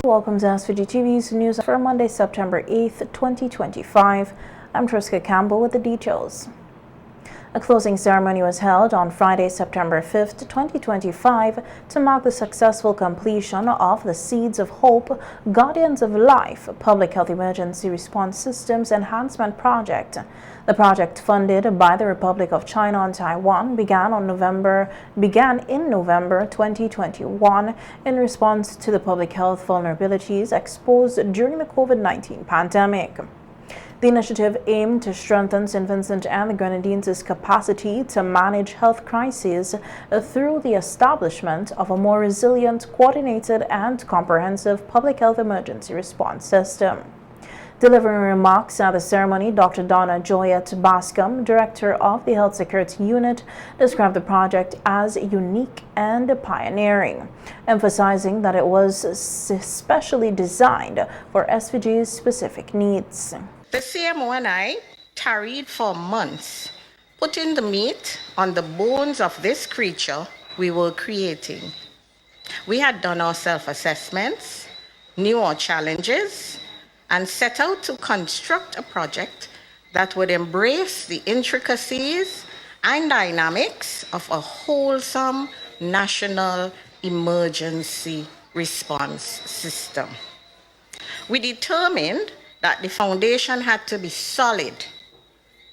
Welcome to SVG-TV's news for Monday, September 8th, 2025. I'm Triska Campbell with the details. A closing ceremony was held on Friday, September 5th, 2025 to mark the successful completion of the Seeds of Hope, Guardians of Life Public Health Emergency Response Systems Enhancement Project. The project, funded by the Republic of China and Taiwan, began in November 2021 in response to the public health vulnerabilities exposed during the COVID-19 pandemic. The initiative aimed to strengthen St. Vincent and the Grenadines' capacity to manage health crises through the establishment of a more resilient, coordinated, and comprehensive public health emergency response system. Delivering remarks at the ceremony, Dr. Donna Joyette Bascom, Director of the Health Security Unit, described the project as unique and pioneering, emphasizing that it was specially designed for SVG's specific needs. The CMO and I tarried for months, putting the meat on the bones of this creature we were creating. We had done our self-assessments, knew our challenges, and set out to construct a project that would embrace the intricacies and dynamics of a wholesome national emergency response system. We determined that the foundation had to be solid,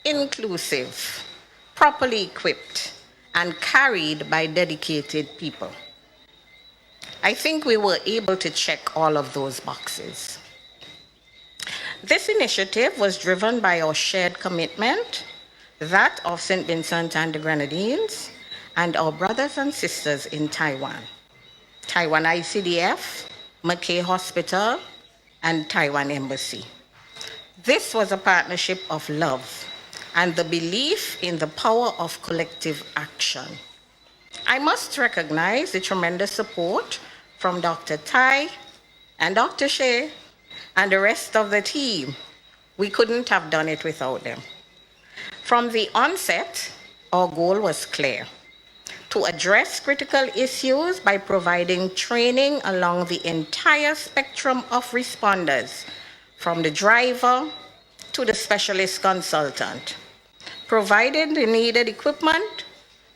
inclusive, properly equipped, and carried by dedicated people. I think we were able to check all of those boxes. This initiative was driven by our shared commitment, that of St. Vincent and the Grenadines, and our brothers and sisters in Taiwan, Taiwan ICDF, McKay Hospital, and Taiwan Embassy. This was a partnership of love and the belief in the power of collective action. I must recognize the tremendous support from Dr. Tai and Dr. Shea and the rest of the team. We couldn't have done it without them. From the onset, our goal was clear: to address critical issues by providing training along the entire spectrum of responders, from the driver to the specialist consultant, providing the needed equipment,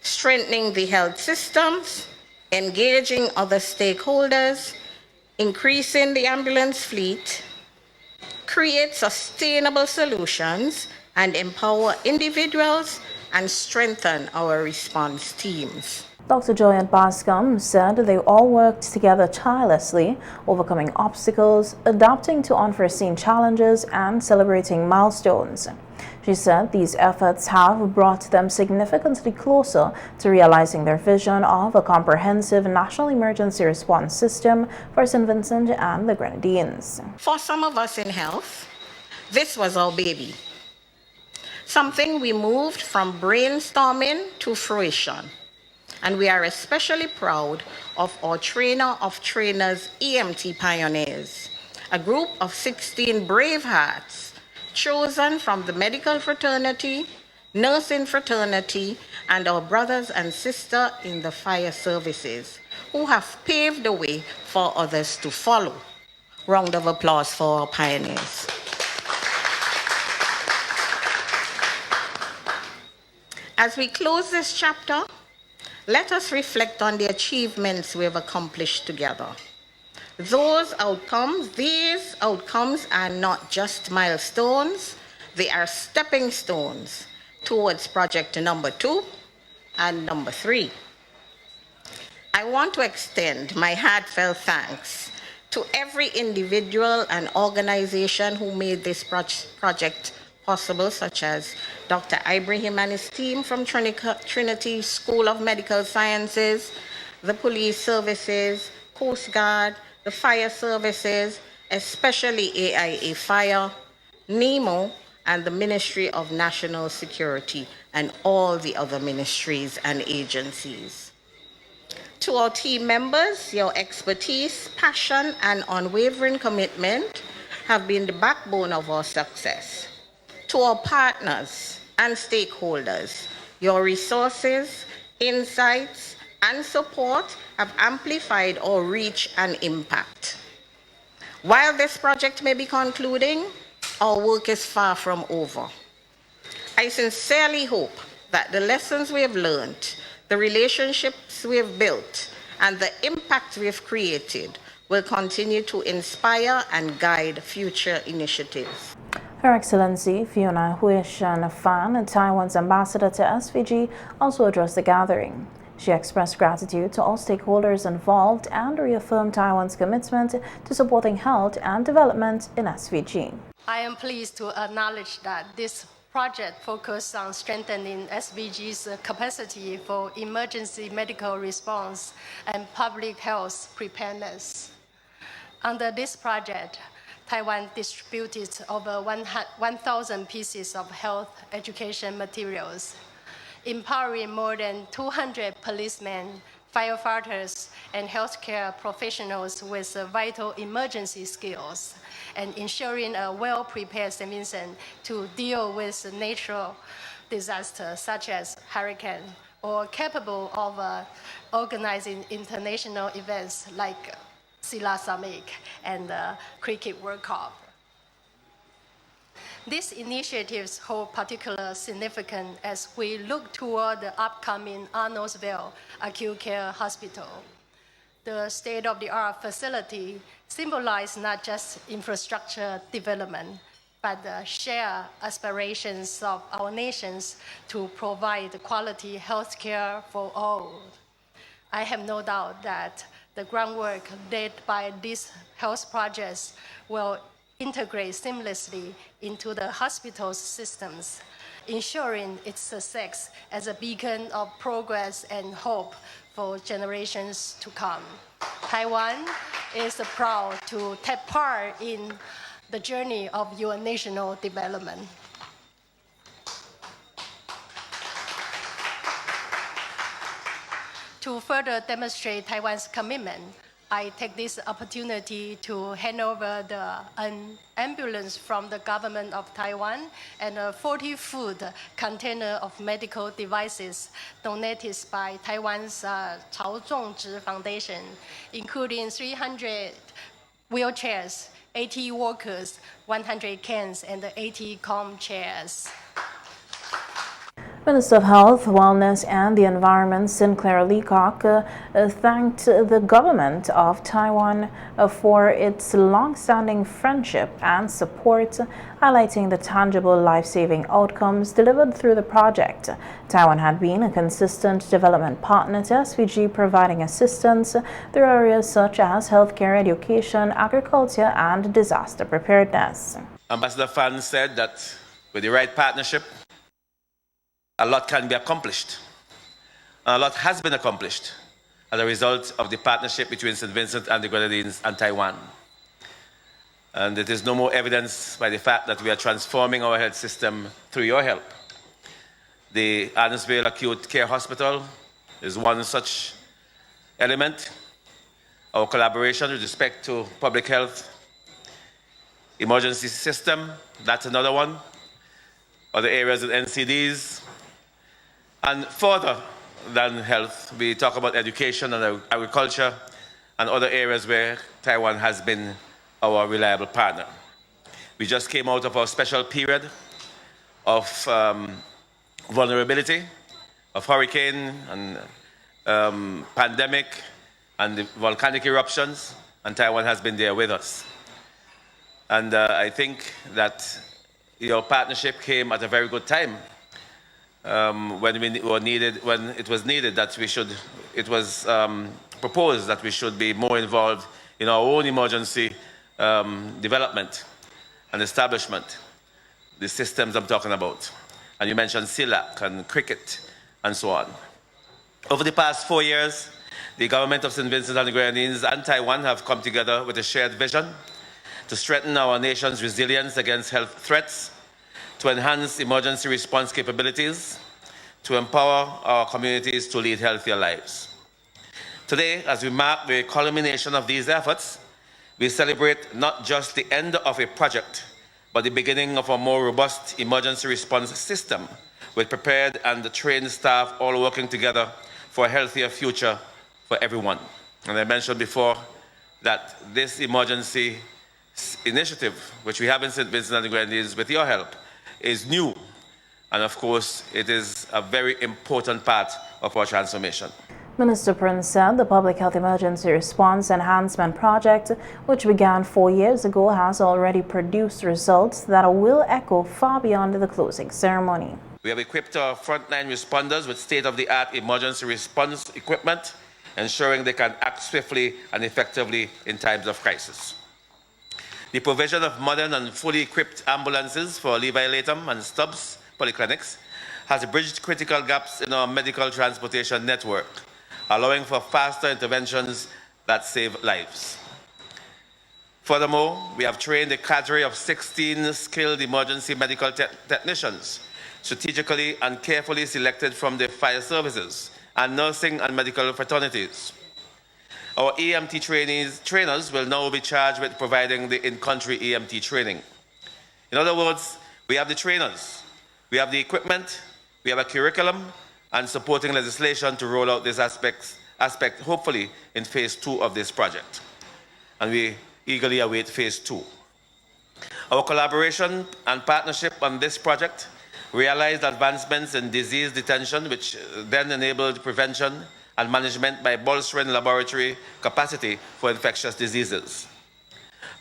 strengthening the health systems, engaging other stakeholders, increasing the ambulance fleet, create sustainable solutions, and empower individuals and strengthen our response teams. Dr. Joyette Bascom said they all worked together tirelessly, overcoming obstacles, adapting to unforeseen challenges, and celebrating milestones. She said these efforts have brought them significantly closer to realizing their vision of a comprehensive national emergency response system for St. Vincent and the Grenadines. For some of us in health, this was our baby. Something we moved from brainstorming to fruition. And we are especially proud of our trainer of trainers, EMT pioneers, a group of 16 brave hearts chosen from the medical fraternity, nursing fraternity, and our brothers and sisters in the fire services, who have paved the way for others to follow. Round of applause for our pioneers. As we close this chapter, let us reflect on the achievements we have accomplished together. These outcomes are not just milestones, they are stepping stones towards project number 2 and number 3. I want to extend my heartfelt thanks to every individual and organization who made this project possible, such as Dr. Ibrahim and his team from Trinity School of Medical Sciences, the police services, Coast Guard, the fire services, especially AIA Fire, NEMO, and the Ministry of National Security, and all the other ministries and agencies. To our team members, your expertise, passion, and unwavering commitment have been the backbone of our success. To our partners and stakeholders, your resources, insights, and support have amplified our reach and impact. While this project may be concluding, our work is far from over. I sincerely hope that the lessons we have learned, the relationships we have built, and the impact we have created will continue to inspire and guide future initiatives. Her Excellency Fiona Hui-Shan Fan, Taiwan's ambassador to SVG, also addressed the gathering. She expressed gratitude to all stakeholders involved and reaffirmed Taiwan's commitment to supporting health and development in SVG. I am pleased to acknowledge that this project focuses on strengthening SVG's capacity for emergency medical response and public health preparedness. Under this project, Taiwan distributed over 1,000 pieces of health education materials, empowering more than 200 policemen, firefighters, and healthcare professionals with vital emergency skills, and ensuring a well-prepared St. Vincent to deal with natural disasters such as hurricane, or capable of organizing international events like Sila Summit and the Cricket World Cup. These initiatives hold particular significance as we look toward the upcoming Arnoldsville Acute Care Hospital. The state-of-the-art facility symbolizes not just infrastructure development, but the shared aspirations of our nations to provide quality health care for all. I have no doubt that the groundwork laid by these health projects will integrate seamlessly into the hospital's systems, ensuring its success as a beacon of progress and hope for generations to come. Taiwan is proud to take part in the journey of your national development. To further demonstrate Taiwan's commitment, I take this opportunity to hand over an ambulance from the government of Taiwan and a 40-foot container of medical devices donated by Taiwan's Cao Zhongzhi Foundation, including 300 wheelchairs, 80 walkers, 100 canes, and 80 calm chairs. Minister of Health, Wellness and the Environment, Sinclair Leacock, thanked the government of Taiwan for its long-standing friendship and support, highlighting the tangible life-saving outcomes delivered through the project. Taiwan had been a consistent development partner to SVG, providing assistance through areas such as healthcare, education, agriculture, and disaster preparedness. Ambassador Fan said that with the right partnership, a lot can be accomplished. And a lot has been accomplished as a result of the partnership between St. Vincent and the Grenadines and Taiwan. And it is no more evidence by the fact that we are transforming our health system through your help. The Arnoldsville Acute Care Hospital is one such element. Our collaboration with respect to public health emergency system, that's another one. Other areas of NCDs. And further than health, we talk about education and agriculture and other areas where Taiwan has been our reliable partner. We just came out of our special period of vulnerability, of hurricane and pandemic and the volcanic eruptions, and Taiwan has been there with us. And I think that your partnership came at a very good time. When it was needed that we should, it was proposed that we should be more involved in our own emergency development and establishment, the systems I'm talking about. And you mentioned SILAC and cricket and so on. Over the past 4 years, the government of St. Vincent and the Grenadines and Taiwan have come together with a shared vision to strengthen our nation's resilience against health threats, to enhance emergency response capabilities, to empower our communities to lead healthier lives. Today, as we mark the culmination of these efforts, we celebrate not just the end of a project, but the beginning of a more robust emergency response system with prepared and trained staff all working together for a healthier future for everyone. And I mentioned before that this emergency initiative, which we have in St. Vincent and the Grenadines with your help, is new. And of course, it is a very important part of our transformation. Minister Prince said the Public Health Emergency Response Enhancement Project, which began 4 years ago, has already produced results that will echo far beyond the closing ceremony. We have equipped our frontline responders with state-of-the-art emergency response equipment, ensuring they can act swiftly and effectively in times of crisis. The provision of modern and fully equipped ambulances for Levi Latham and Stubbs polyclinics has bridged critical gaps in our medical transportation network, allowing for faster interventions that save lives. Furthermore, we have trained a cadre of 16 skilled emergency medical technicians, strategically and carefully selected from the fire services and nursing and medical fraternities. Our EMT trainers will now be charged with providing the in-country EMT training. In other words, we have the trainers, we have the equipment, we have a curriculum, and supporting legislation to roll out this aspect hopefully in phase 2 of this project. And we eagerly await phase 2. Our collaboration and partnership on this project realized advancements in disease detection, which then enabled prevention and management by bolstering laboratory capacity for infectious diseases.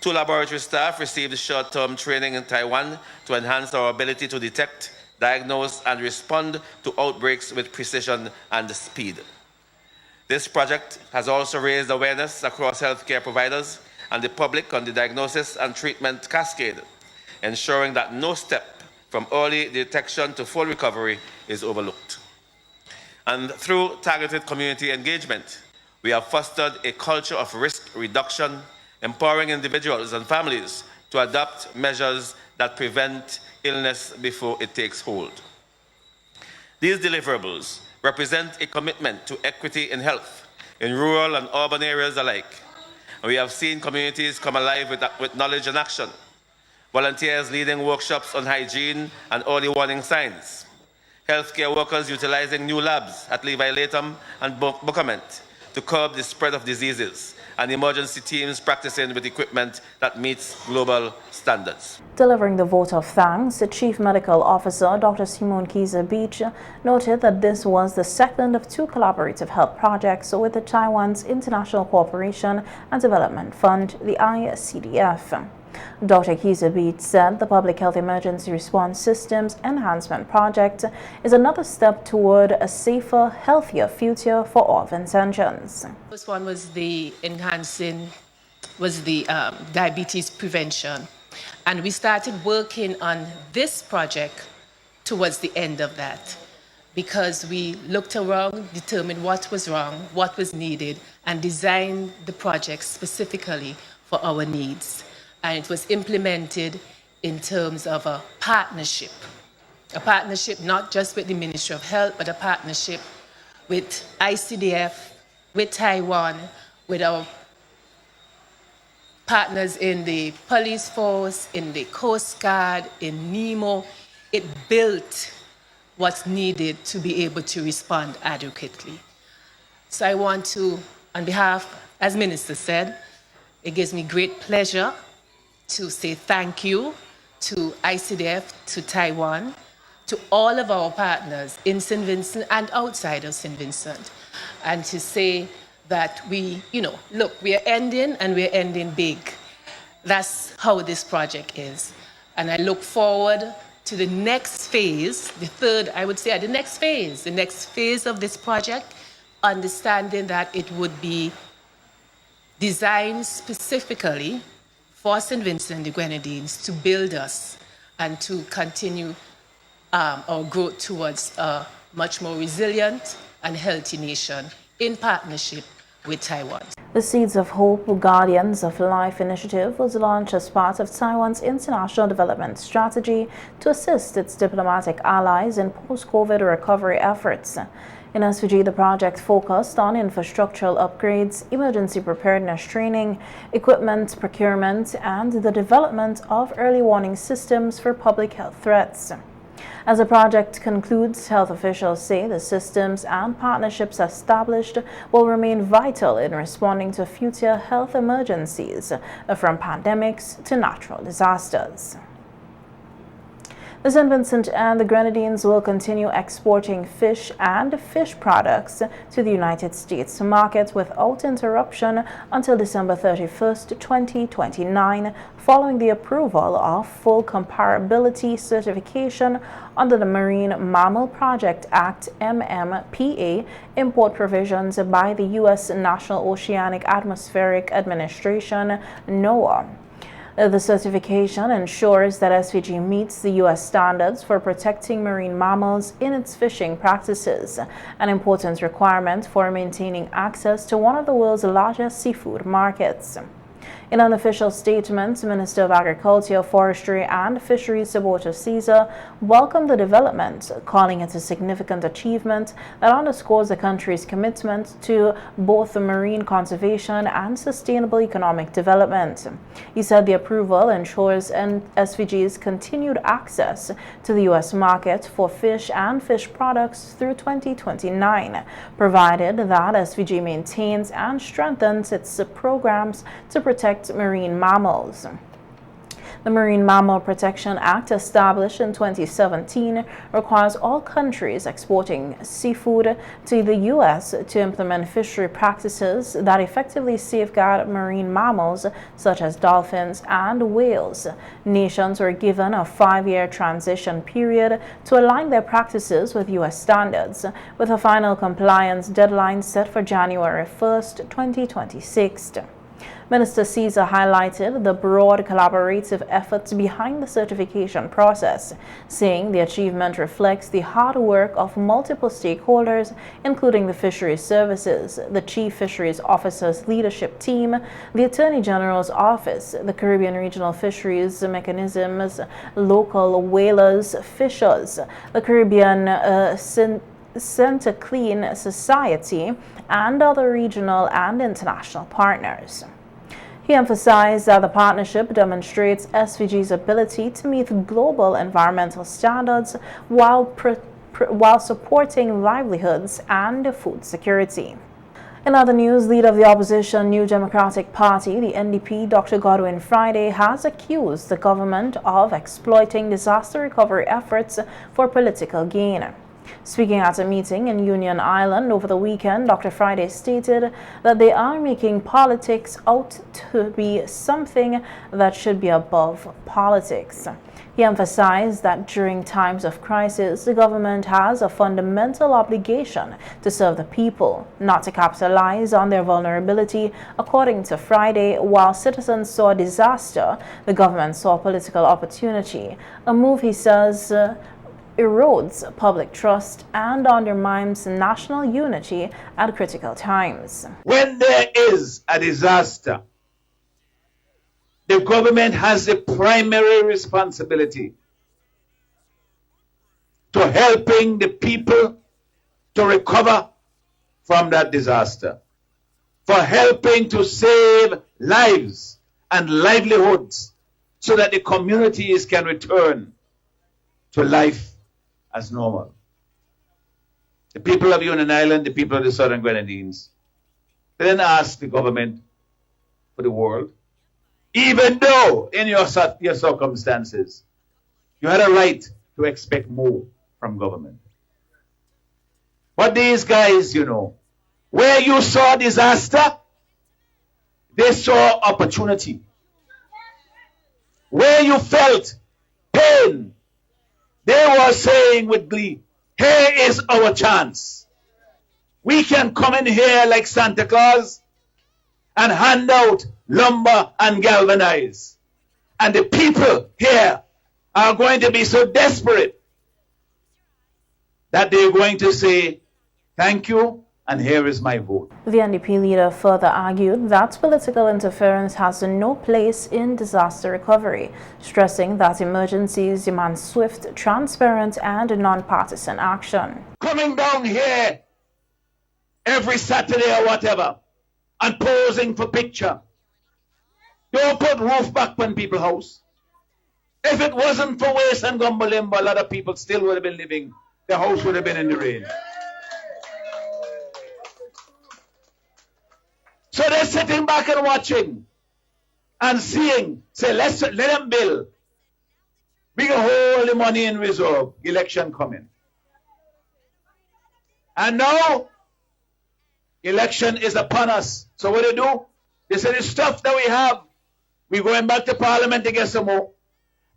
2 laboratory staff received short-term training in Taiwan to enhance our ability to detect, diagnose, and respond to outbreaks with precision and speed. This project has also raised awareness across healthcare providers and the public on the diagnosis and treatment cascade, ensuring that no step from early detection to full recovery is overlooked. And through targeted community engagement, we have fostered a culture of risk reduction, empowering individuals and families to adopt measures that prevent illness before it takes hold. These deliverables represent a commitment to equity in health in rural and urban areas alike. And we have seen communities come alive with knowledge and action, volunteers leading workshops on hygiene and early warning signs, healthcare workers utilizing new labs at Levi Latham and Buckament to curb the spread of diseases, and emergency teams practicing with equipment that meets global standards. Delivering the vote of thanks, the Chief Medical Officer, Dr. Simone Kisa-Beach, noted that this was the second of 2 collaborative health projects with the Taiwan's International Cooperation and Development Fund, the ICDF. Dr. Kisa-Beach said the Public Health Emergency Response Systems Enhancement Project is another step toward a safer, healthier future for all Vincentians. First one was the diabetes prevention. And we started working on this project towards the end of that, because we looked around, determined what was wrong, what was needed, and designed the project specifically for our needs. And it was implemented in terms of a partnership not just with the Ministry of Health, but a partnership with ICDF, with Taiwan, with our partners in the police force, in the Coast Guard, in NEMO. It built what's needed to be able to respond adequately. So I want to, on behalf, as Minister said, it gives me great pleasure to say thank you to ICDF, to Taiwan, to all of our partners in St. Vincent and outside of St. Vincent, and to say that we are ending, and we're ending big. That's how this project is. And I look forward to the next phase, the next phase of this project, understanding that it would be designed specifically for St. Vincent and the Grenadines to build us and to continue our growth towards a much more resilient and healthy nation in partnership with Taiwan. The Seeds of Hope Guardians of Life initiative was launched as part of Taiwan's international development strategy to assist its diplomatic allies in post-COVID recovery efforts. In SVG, the project focused on infrastructural upgrades, emergency preparedness training, equipment procurement, and the development of early warning systems for public health threats. As the project concludes, health officials say the systems and partnerships established will remain vital in responding to future health emergencies, from pandemics to natural disasters. The St. Vincent and the Grenadines will continue exporting fish and fish products to the United States market without interruption until December 31st, 2029, following the approval of full comparability certification under the Marine Mammal Project Act (MMPA) import provisions by the U.S. National Oceanic Atmospheric Administration, NOAA. The certification ensures that SVG meets the U.S. standards for protecting marine mammals in its fishing practices, an important requirement for maintaining access to one of the world's largest seafood markets. In an official statement, Minister of Agriculture, Forestry and Fisheries Saboto Caesar welcomed the development, calling it a significant achievement that underscores the country's commitment to both marine conservation and sustainable economic development. He said the approval ensures SVG's continued access to the U.S. market for fish and fish products through 2029, provided that SVG maintains and strengthens its programs to protect marine mammals. The Marine Mammal Protection Act, established in 2017, requires all countries exporting seafood to the U.S. to implement fishery practices that effectively safeguard marine mammals such as dolphins and whales. Nations were given a 5-year transition period to align their practices with U.S. standards, with a final compliance deadline set for January 1st, 2026. Minister Caesar highlighted the broad collaborative efforts behind the certification process, saying the achievement reflects the hard work of multiple stakeholders, including the Fisheries Services, the Chief Fisheries Officer's leadership team, the Attorney General's Office, the Caribbean Regional Fisheries Mechanisms, local whalers, fishers, the Caribbean Center Clean Society, and other regional and international partners. He emphasized that the partnership demonstrates SVG's ability to meet global environmental standards while supporting livelihoods and food security. In other news, leader of the opposition New Democratic Party, the NDP, Dr. Godwin Friday, has accused the government of exploiting disaster recovery efforts for political gain. Speaking at a meeting in Union Island over the weekend, Dr. Friday stated that they are making politics out to be something that should be above politics. He emphasized that during times of crisis, the government has a fundamental obligation to serve the people, not to capitalize on their vulnerability. According to Friday, while citizens saw disaster, the government saw political opportunity, a move he says erodes public trust and undermines national unity at critical times. When there is a disaster, the government has the primary responsibility to helping the people to recover from that disaster, for helping to save lives and livelihoods so that the communities can return to life as normal. The people of Union Island, the people of the Southern Grenadines, they didn't ask the government for the world, even though in your circumstances, you had a right to expect more from government. But these guys, where you saw disaster, they saw opportunity. Where you felt pain, they were saying with glee, here is our chance. We can come in here like Santa Claus and hand out lumber and galvanize. And the people here are going to be so desperate that they're going to say, thank you, and here is my vote. The NDP leader further argued that political interference has no place in disaster recovery, stressing that emergencies demand swift, transparent, and non-partisan action. Coming down here every Saturday or whatever and posing for picture. Don't put roof back on people's house. If it wasn't for Waste and Gumbalimba, a lot of people still would have been living, their house would have been in the rain. So they're sitting back and watching and seeing, say, let them build. We can hold the money in reserve, election coming. And now, election is upon us. So what do? They say the stuff that we have, we're going back to Parliament to get some more.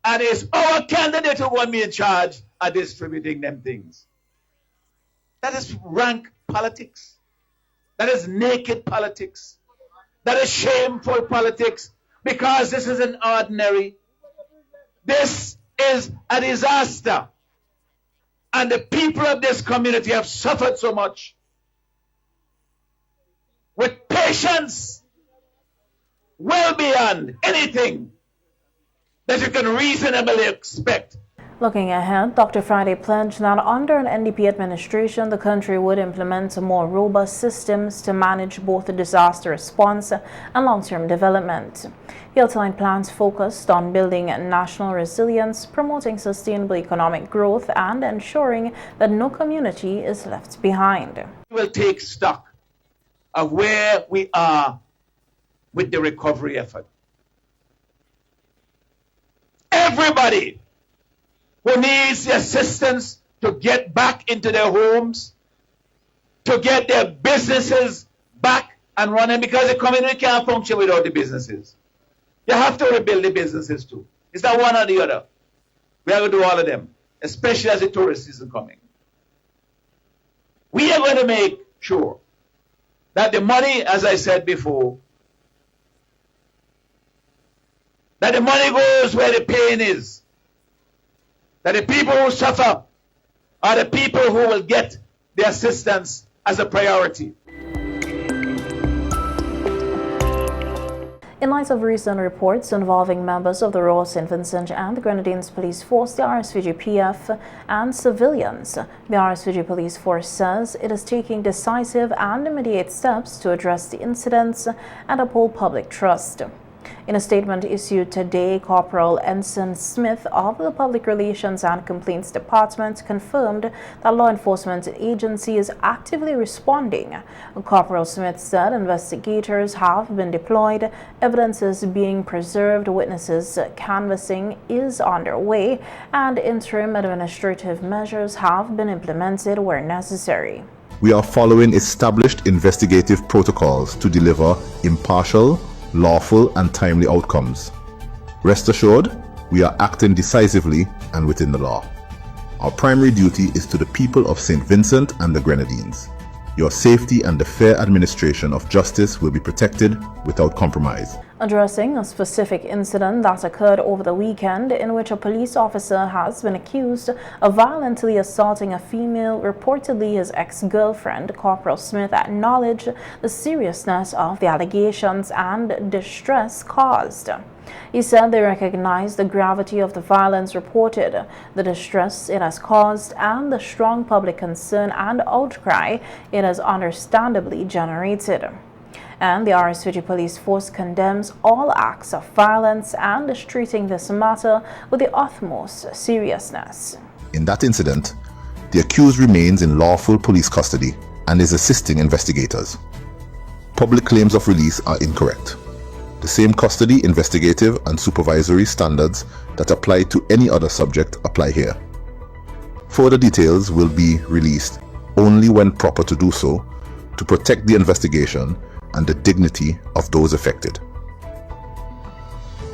And it's our candidate who won't be in charge of distributing them things. That is rank politics. That is naked politics. That is shameful politics. Because this isn't ordinary. This is a disaster. And the people of this community have suffered so much. With patience, well beyond anything that you can reasonably expect. Looking ahead, Dr. Friday pledged that under an NDP administration, the country would implement more robust systems to manage both the disaster response and long-term development. He outlined plans focused on building national resilience, promoting sustainable economic growth, and ensuring that no community is left behind. We will take stock of where we are with the recovery effort. Everybody who needs the assistance to get back into their homes, to get their businesses back and running, because the community can't function without the businesses. You have to rebuild the businesses too. It's not one or the other. We have to do all of them, especially as the tourist season coming. We are going to make sure that the money, as I said before, that the money goes where the pain is. That the people who suffer are the people who will get the assistance as a priority. In light of recent reports involving members of the Royal St. Vincent and the Grenadines Police Force, the RSVG-PF, and civilians, the RSVG Police Force says it is taking decisive and immediate steps to address the incidents and uphold public trust. In a statement issued today, Corporal Ensign Smith of the Public Relations and Complaints Department confirmed that law enforcement agency is actively responding. Corporal Smith said investigators have been deployed, evidence is being preserved, witnesses canvassing is underway, and interim administrative measures have been implemented where necessary. We are following established investigative protocols to deliver impartial, lawful and timely outcomes. Rest assured, we are acting decisively and within the law. Our primary duty is to the people of St. Vincent and the Grenadines. Your safety and the fair administration of justice will be protected without compromise. Addressing a specific incident that occurred over the weekend in which a police officer has been accused of violently assaulting a female, reportedly his ex-girlfriend, Corporal Smith acknowledged the seriousness of the allegations and distress caused. He said they recognize the gravity of the violence reported, the distress it has caused, and the strong public concern and outcry it has understandably generated. And the RSVG Police Force condemns all acts of violence and is treating this matter with the utmost seriousness. In that incident, the accused remains in lawful police custody and is assisting investigators. Public claims of release are incorrect. The same custody, investigative and supervisory standards that apply to any other subject apply here. Further details will be released only when proper to do so, to protect the investigation and the dignity of those affected.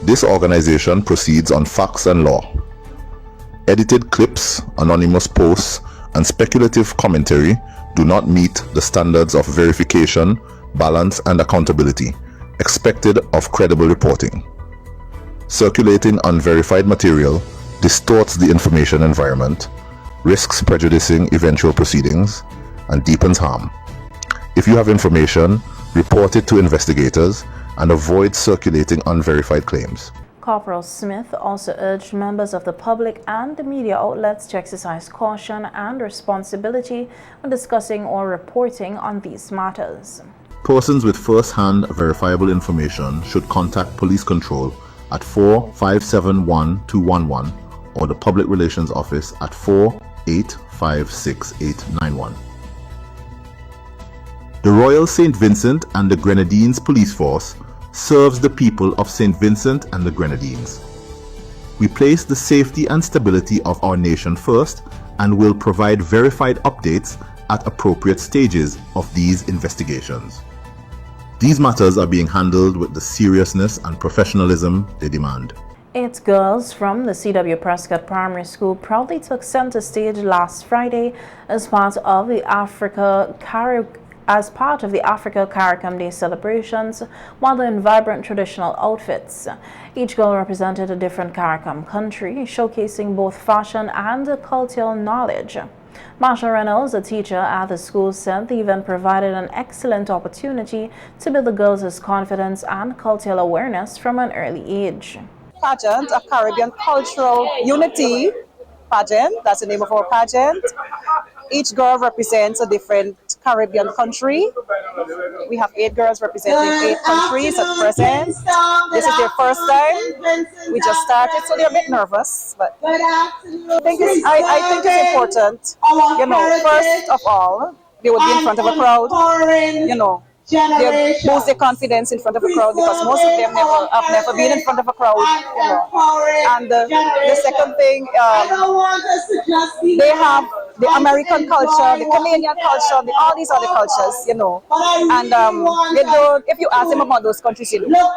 This organization proceeds on facts and law. Edited clips, anonymous posts, and speculative commentary do not meet the standards of verification, balance, and accountability expected of credible reporting. Circulating unverified material distorts the information environment, risks prejudicing eventual proceedings, and deepens harm. If you have information, report it to investigators and avoid circulating unverified claims. Corporal Smith also urged members of the public and the media outlets to exercise caution and responsibility when discussing or reporting on these matters. Persons with first-hand verifiable information should contact police control at 4571211 or the Public Relations Office at 48568891. The Royal St. Vincent and the Grenadines Police Force serves the people of St. Vincent and the Grenadines. We place the safety and stability of our nation first and will provide verified updates at appropriate stages of these investigations. These matters are being handled with the seriousness and professionalism they demand. 8 girls from the C.W. Prescott Primary School proudly took center stage last Friday as part of the Africa-Caricom Day celebrations, while in vibrant traditional outfits. Each girl represented a different CARICOM country, showcasing both fashion and cultural knowledge. Marsha Reynolds, a teacher at the school, said the event provided an excellent opportunity to build the girls' confidence and cultural awareness from an early age. Pageant, a Caribbean cultural unity pageant, that's the name of our pageant. Each girl represents a different Caribbean country. We have 8 girls representing 8 countries at present. This is their first time. We just started, so they're a bit nervous, but I think it's important. You know, first of all, they would be in front of a crowd. You know, they boost their confidence in front of a crowd because most of them have never been in front of a crowd. You know. And the second thing, they have the American culture, the Canadian culture, all these other cultures, you know. And they don't, if you ask them about those countries, you know,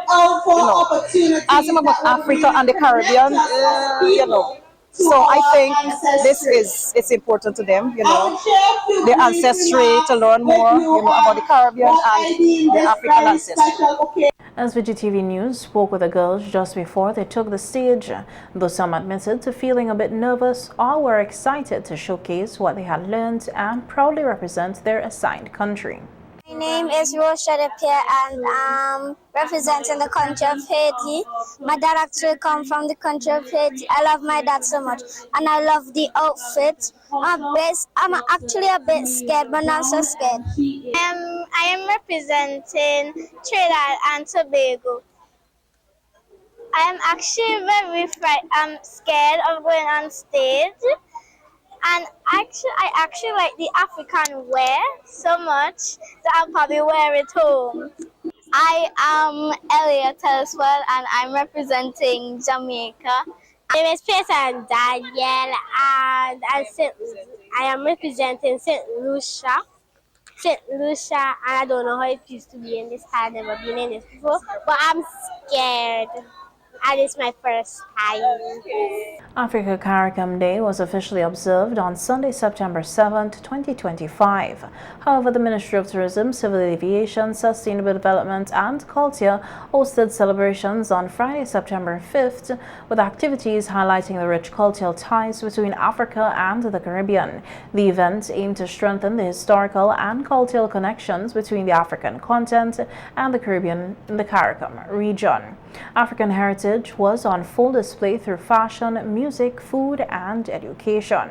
ask them about Africa and the Caribbean, you know. So I think it's important to them, you know, their ancestry, to learn more, you know, about the Caribbean and the African ancestry. SVG-TV News spoke with the girls just before they took the stage. Though some admitted to feeling a bit nervous, all were excited to showcase what they had learned and proudly represent their assigned country. My name is Rochelle Pierre and I'm representing the country of Haiti. My dad actually comes from the country of Haiti. I love my dad so much and I love the outfit. I'm actually a bit scared, but not so scared. I am representing Trinidad and Tobago. I am actually I'm scared of going on stage. And I actually like the African wear so much that I'll probably wear it home. I am Elliot Telswell and I'm representing Jamaica. My name is Peter Daniel and I am representing St. Lucia. St. Lucia, and I don't know how it used to be in this. I've never been in this before, but I'm scared. And it's my first time. Africa-Caricom Day was officially observed on Sunday, September 7th, 2025. However, the Ministry of Tourism, Civil Aviation, Sustainable Development and Culture hosted celebrations on Friday, September 5th, with activities highlighting the rich cultural ties between Africa and the Caribbean. The event aimed to strengthen the historical and cultural connections between the African continent and the Caribbean in the CARICOM region. African heritage was on full display through fashion, music, food, and education.